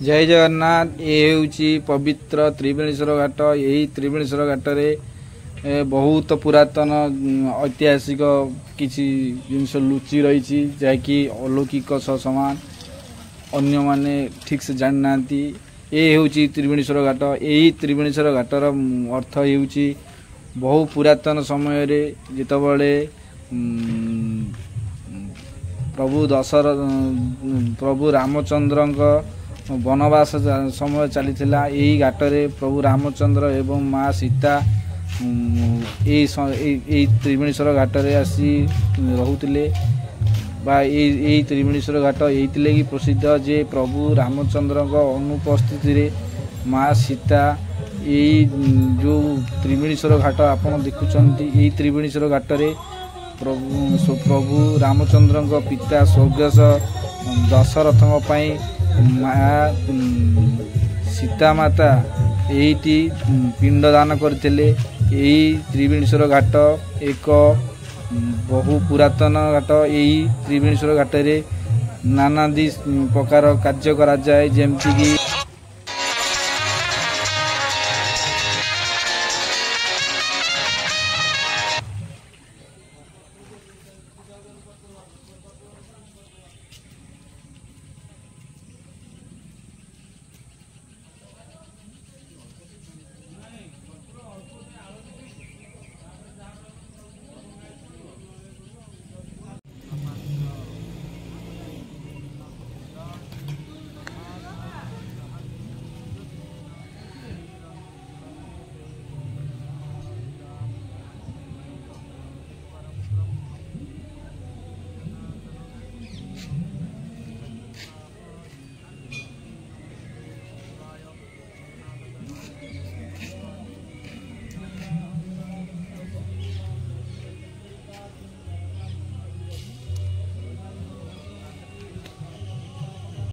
जय जगन्नाथ। ये हूँ पवित्र त्रिवेणीश्वर घाट। यही त्रिवेणीश्वर घाट रे बहुत पुरातन ऐतिहासिक किसी जिनस लुचि रही जहाँकि अलौकिक समान अन्य माने ठीक से जान ना। ये हूँ त्रिवेणीश्वर घाट। यही त्रिवेणीश्वर घाटर अर्थ हो बहु पुरातन समय जितेबले प्रभु रामचंद्र वनवास समय चलीथिला। यही घाटरे प्रभु रामचंद्र एवं माँ सीता यही त्रिवेणीश्वर घाटरे आसी रहूतिले बा यही त्रिवेणीश्वर घाट यही कि प्रसिद्ध जे प्रभु रामचंद्र अनुपस्थिति रे माँ सीता यही जो त्रिवेणीश्वर घाट आपन देखुंत। यही त्रिवेणीश्वर घाटरे प्रभु रामचंद्र पिता स्वर्गस दशरथ माँ सीता माता यही पिंडदान करते। यही त्रिवेणीश्वर घाट एक बहु पुरातन घाट। यही त्रिवेणीश्वर घाट रे नानादी प्रकार कार्य करा जाए जेमती कि